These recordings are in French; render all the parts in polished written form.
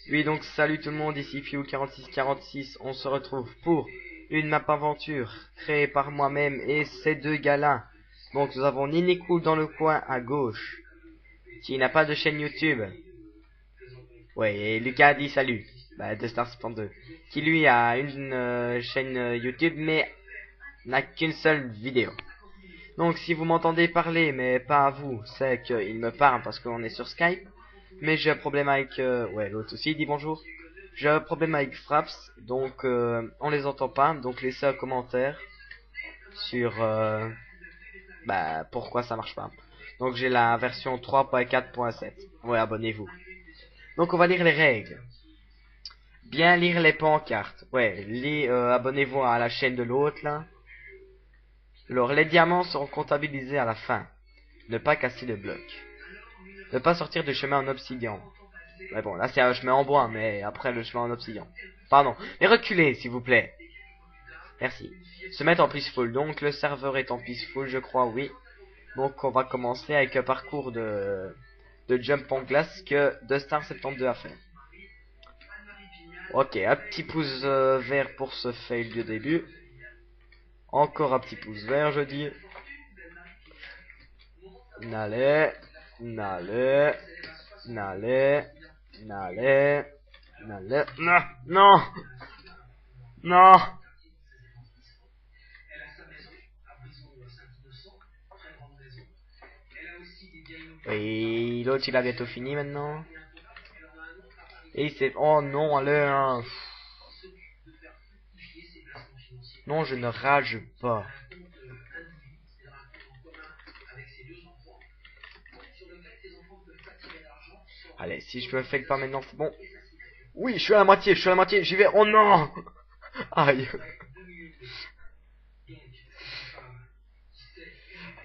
Oui, donc salut tout le monde, ici Fuel4646, on se retrouve pour une map aventure créée par moi-même et ces deux gars-là. Donc nous avons Ninicool dans le coin à gauche, qui n'a pas de chaîne YouTube. Ouais, et Lucas dit salut, de Star 2, qui lui a une chaîne YouTube mais n'a qu'une seule vidéo. Donc si vous m'entendez parler, mais pas à vous, c'est qu'il me parle parce qu'on est sur Skype. Mais j'ai un problème avec... ouais, l'autre aussi dit bonjour. J'ai un problème avec Fraps, donc on les entend pas. Donc laissez un commentaire sur pourquoi ça marche pas. Donc j'ai la version 3.4.7. Ouais, abonnez-vous. Donc on va lire les règles. Bien lire les pancartes. Ouais, abonnez-vous à la chaîne de l'autre là. Alors les diamants seront comptabilisés à la fin. Ne pas casser de blocs. Ne pas sortir du chemin en obsidian. Mais bon, là c'est un chemin en bois, mais après le chemin en obsidian. Pardon. Mais reculez, s'il vous plaît. Merci. Se mettre en peaceful. Donc le serveur est en peaceful, je crois, oui. Donc on va commencer avec un parcours de jump en glace que de Star 72 a fait. Ok, un petit pouce vert pour ce fail du début. Encore un petit pouce vert, je dis. N'allez, n'allez, n'allez, n'allez, n'allez, non, non, non. Et l'autre il a bientôt fini maintenant. Et c'est... Oh non, allez, hein. Non, je ne rage pas. Allez, si je me fais pas maintenant, c'est bon. Oui, je suis à la moitié, j'y vais. Oh non. Aïe.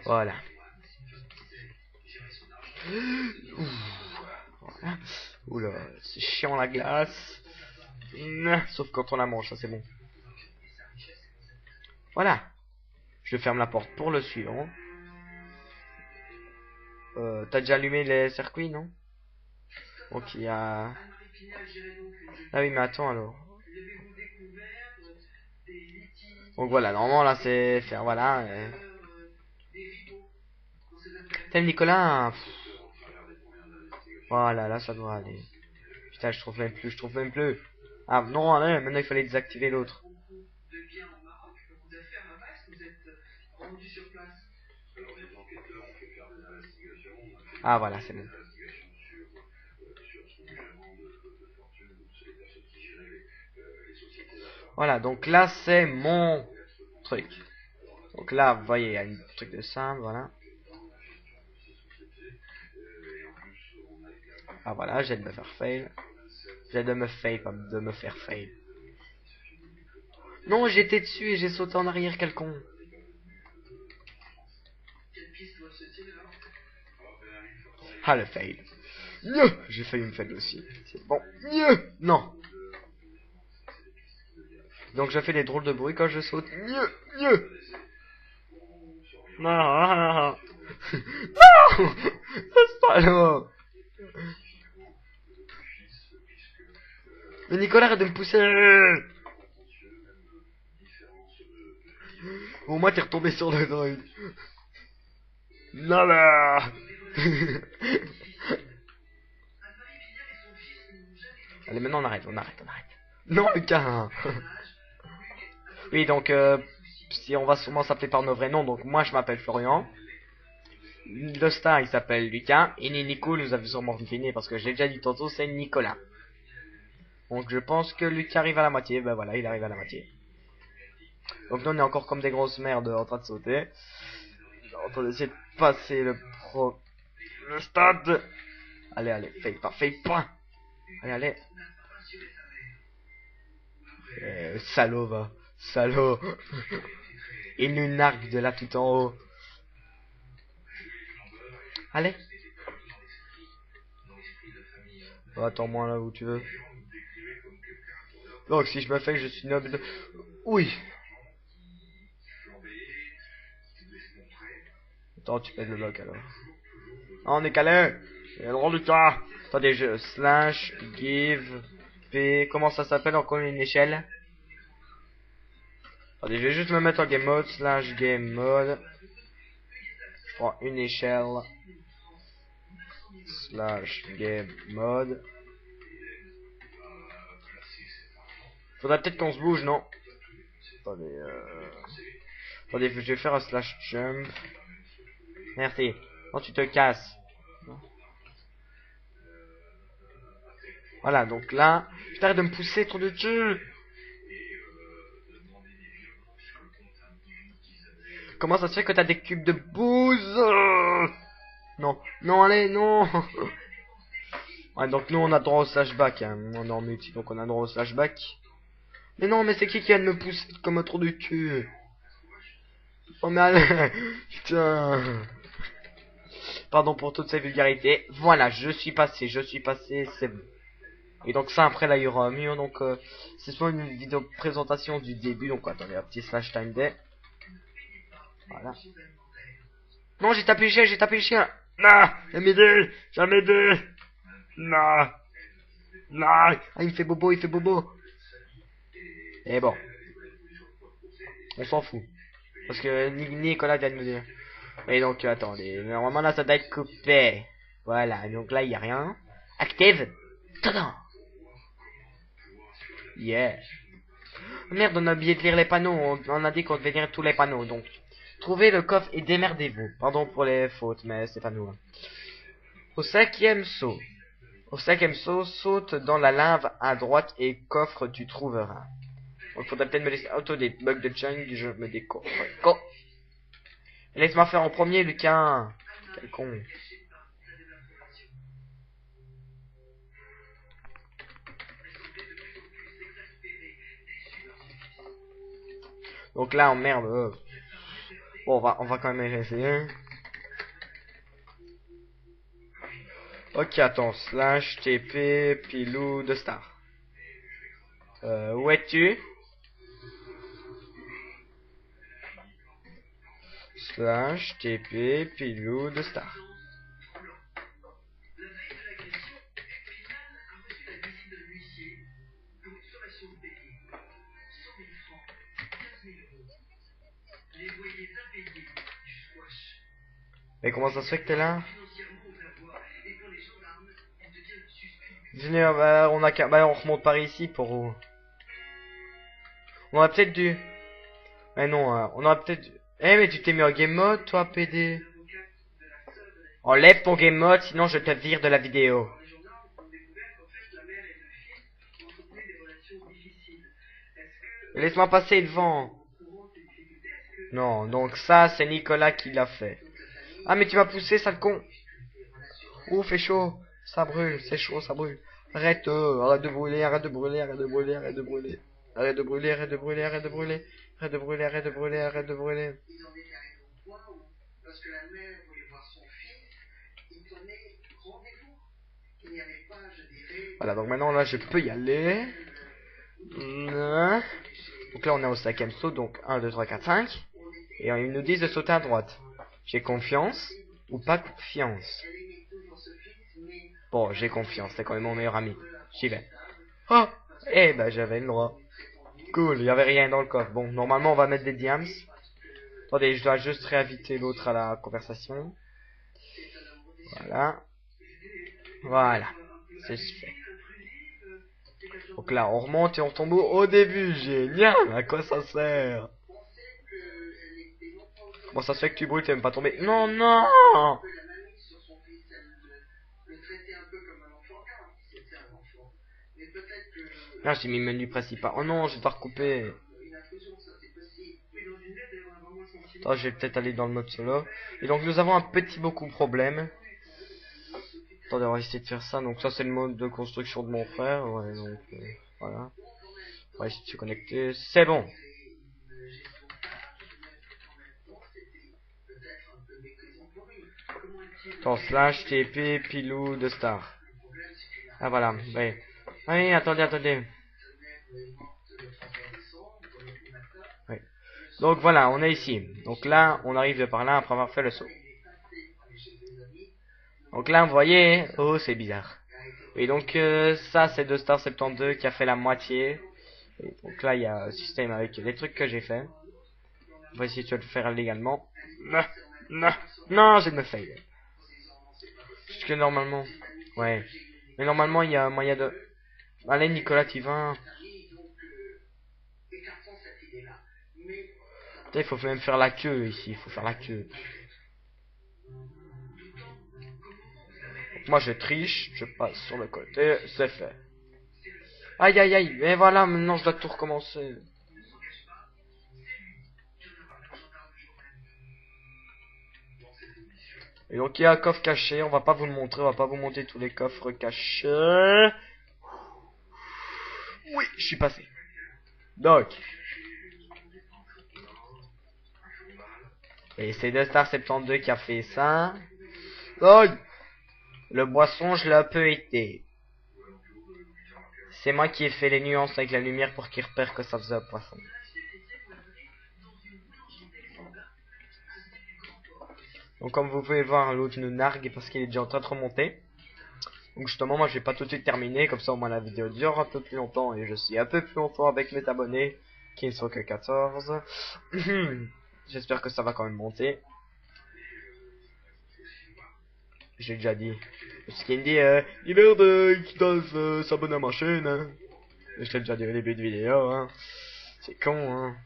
Voilà. Voilà. Oula, c'est chiant la glace. Sauf quand on la mange, ça c'est bon. Voilà. Je ferme la porte pour le suivant. T'as déjà allumé les circuits, non? Ok, il y a... Ah oui, mais attends alors. Donc voilà, normalement là c'est faire, voilà. T'aimes Nicolas? Voilà, là ça doit aller. Putain, je trouve même plus. Ah non, allez, maintenant il fallait désactiver l'autre. Ah voilà, c'est bon. Voilà, donc là c'est mon truc. Donc là, vous voyez, il y a un truc de simple, voilà. Ah voilà, j'ai de me faire fail. J'ai de me fail, pas de me faire fail. Non, j'étais dessus et j'ai sauté en arrière, quel con. Ah, le fail. J'ai failli me fail aussi. C'est bon. Non. Donc je fais des drôles de bruit quand je saute. Non. Non. C'est pas là. Mais Nicolas, arrête de me pousser. Au moins t'es retombé sur le droid. Non là. Allez, maintenant on arrête. Non, Lucas. Oui, donc si on va sûrement s'appeler par nos vrais noms. Donc moi je m'appelle Florian. Le star il s'appelle Lucas. Et Nico, nous avez sûrement deviné parce que j'ai déjà dit tantôt, c'est Nicolas. Donc je pense que Lucas arrive à la moitié. Ben voilà, il arrive à la moitié. Donc nous on est encore comme des grosses merdes en train de sauter. En train d'essayer de passer le stade. Allez, fake pas. Allez. Salaud va. Salaud. Il nous nargue de là tout en haut. Allez. Oh, attends-moi là où tu veux. Donc si je me fais, je suis noble. Oui. Attends, tu pètes le bloc alors. Ah, on est calé. Il y a le droit du tas. Attendez, je slash give p. Comment ça s'appelle encore une échelle? Attendez, je vais juste me mettre en game mode slash game mode. Je prends une échelle slash game mode. Faudrait peut-être qu'on se bouge, non? Attendez, attendez, je vais faire un slash jump. Merci. Non, tu te casses. Voilà, donc là, je t'arrête de me pousser, trop de dessus. Comment ça se fait que t'as des cubes de bouse? Non, non, allez, non. Ouais, donc nous on a droit au slashback, hein. On est en multi, donc on a droit au slashback. Mais non, mais c'est qui vient de me pousser comme un trou du cul? Oh mais allez, putain. Pardon pour toutes ces vulgarités. Voilà, je suis passé, c'est bon. Et donc ça après là il y aura mieux, donc c'est soit une vidéo présentation du début, donc attendez, un petit slash time day. Voilà. Non, j'ai tapé le chien. Non, jamais deux. Non, non. Ah, il me fait bobo, Et bon, on s'en fout. Parce que Nicolas vient de me dire. Et donc, attendez, normalement là ça doit être coupé. Voilà, donc là il n'y a rien. Active. Tada. Yeah. Merde, on a oublié de lire les panneaux. On a dit qu'on devait lire tous les panneaux, donc. Trouvez le coffre et démerdez-vous. Pardon pour les fautes, mais c'est pas nous. Hein. Au cinquième saut. Au cinquième saut, saute dans la lave à droite et coffre tu trouveras. Donc faudrait peut-être me laisser auto des bugs de chung, je me découvre. Laisse-moi faire en premier, Lucas. Quel con. Donc là, on merde. Bon, on va quand même essayer. Ok, attends, slash TP pilou de star. Où es-tu? Slash TP pilou de star. Mais comment ça se fait que t'es là? On a qu'à, on remonte par ici pour où? On aurait peut-être dû. Mais non, on aurait peut-être dû. Eh mais tu t'es mis en game mode toi PD. Enlève ton game mode sinon je te vire de la vidéo. Laisse-moi passer devant. Non, donc ça c'est Nicolas qui l'a fait. Ah mais tu m'as poussé sale con. Ouh fait chaud. Ça brûle, c'est chaud, ça brûle. Arrête, arrête de brûler, arrête de brûler, arrête de brûler, arrête de brûler. Arrête de brûler, arrête de brûler, arrête de brûler. Arrête de brûler, arrête de brûler, arrête de brûler. Voilà, donc maintenant là je peux y aller. Donc là on est au cinquième saut, donc 1, 2, 3, 4, 5. Et ils nous disent de sauter à droite. J'ai confiance ou pas confiance? Bon, j'ai confiance, c'est quand même mon meilleur ami. J'y vais. Oh, eh ben j'avais le droit. Cool, il y avait rien dans le coffre. Bon, normalement on va mettre des diams. Attendez, je dois juste réinviter l'autre à la conversation. Voilà. Voilà, c'est fait. Donc là, on remonte et on tombe au début. Génial. À quoi ça sert? Bon, ça se fait que tu brûles, t'es même pas tombé. Non, non. Là, j'ai mis menu principal. Oh non, je vais devoir recouper. Attends, je vais peut-être aller dans le mode solo. Et donc, nous avons un petit beaucoup problème. Attendez, on va essayer de faire ça. Donc, ça, c'est le mode de construction de mon frère. Ouais, donc, voilà. On va essayer de se connecter. C'est bon. Attends, slash TP pilou de star. Ah, voilà. Ouais. Oui, attendez. Oui. Donc voilà, on est ici. Donc là, on arrive de par là après avoir fait le saut. Donc là, vous voyez, oh, c'est bizarre. Et donc ça c'est de Star 72 qui a fait la moitié. Et donc là il y a un système avec les trucs que j'ai fait. On va essayer de le faire légalement. Non, non, non, j'ai de me fail. Parce que normalement, ouais. Mais normalement il y a un moyen de... Allez Nicolas, tu vas. Putain, il faut même faire la queue ici, il faut faire la queue. Donc, moi je triche, je passe sur le côté, c'est fait. Aïe aïe aïe, et voilà, maintenant je dois tout recommencer. Et donc il y a un coffre caché, on va pas vous le montrer, on va pas vous montrer tous les coffres cachés. Oui, je suis passé. Donc. Et c'est de Star 72 qui a fait ça. Aïe. Le boisson, je l'ai un peu été. C'est moi qui ai fait les nuances avec la lumière pour qu'il repère que ça faisait un poisson. Donc comme vous pouvez voir, l'autre nous nargue parce qu'il est déjà en train de remonter. Donc justement, moi je vais pas tout de suite terminer, comme ça au moins la vidéo dure un peu plus longtemps et je suis un peu plus longtemps avec mes abonnés, qui ne sont que 14. J'espère que ça va quand même monter. J'ai déjà dit. Ce qui me dit, il merde qui doit s'abonner à ma chaîne. Hein. Je l'ai déjà dit au début de vidéo. Hein. C'est con, hein.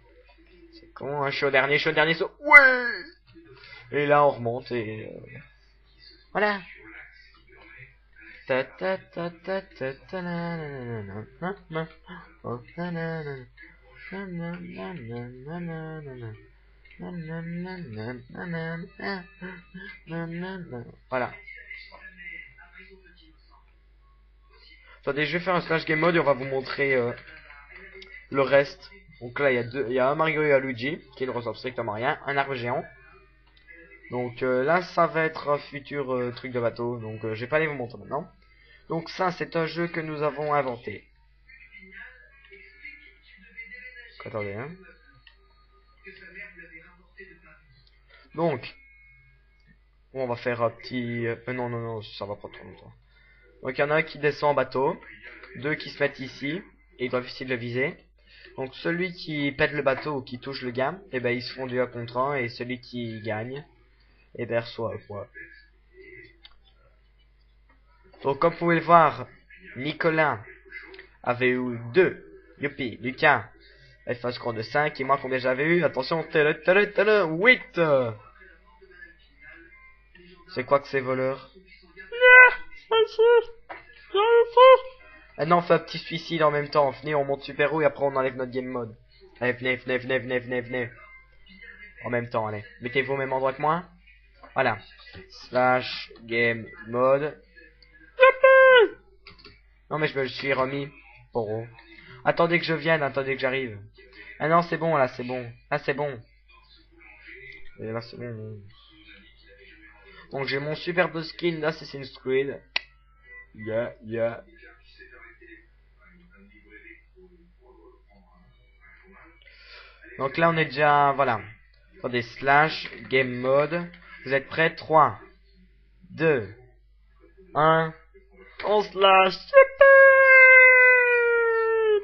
C'est con, hein. Je suis au dernier saut. Ouais. Et là on remonte et voilà. Ta ta ta ta ta ta na na na na na oh na na na na na na na na na na na. Voilà. Attendez, je vais faire un slash game mode et on va vous montrer le reste. Donc là il y a un Mario et un Luigi qui ne ressemblent strictement à rien, un arbre géant. Donc là ça va être un futur truc de bateau, donc je vais pas aller vous montrer maintenant. Donc ça c'est un jeu que nous avons inventé. Attendez hein. Donc on va faire un petit... non non non, ça va pas trop longtemps. Donc il y en a un qui descend en bateau, deux qui se mettent ici et ils doivent essayer de le viser. Donc celui qui pète le bateau ou qui touche le gars, et ben ils se font du 1 contre 1 et celui qui gagne, et ben reçoit quoi. Donc comme vous pouvez le voir, Nicolas avait eu 2. Youpi, Lucas a fait un score de 5 et moi combien j'avais eu? Attention, 8. C'est quoi que ces voleurs? Ah non, on fait un petit suicide en même temps. Venez, on monte super haut et après on enlève notre game mode. Allez, venez. En même temps, allez. Mettez-vous au même endroit que moi. Voilà. Slash game mode. Non mais je me le suis remis. Pour attendez que je vienne, attendez que j'arrive. Ah non, c'est bon, là, c'est bon. Là, c'est bon. Et là, c'est bon. Donc j'ai mon superbe skin d'Assassin's Creed. Yeah. Donc là on est déjà, voilà. Attendez, slash, game mode. Vous êtes prêts? 3, 2, 1. On slash.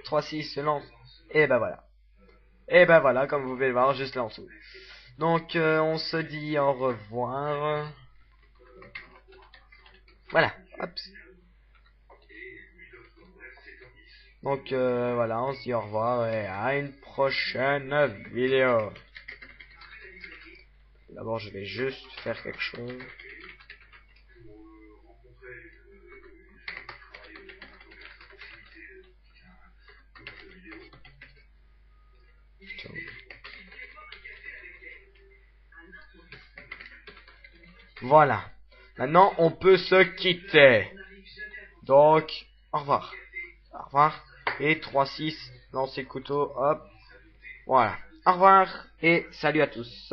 3, 6, se lance. Et ben voilà. Et ben voilà, comme vous pouvez le voir, juste là en dessous. Donc on se dit au revoir. Voilà. Hop. Donc voilà, on se dit au revoir et à une prochaine vidéo. D'abord je vais juste faire quelque chose. Voilà. Maintenant on peut se quitter. Donc au revoir. Au revoir. Et 3, 6, lancer le couteau, hop. Voilà. Au revoir et salut à tous.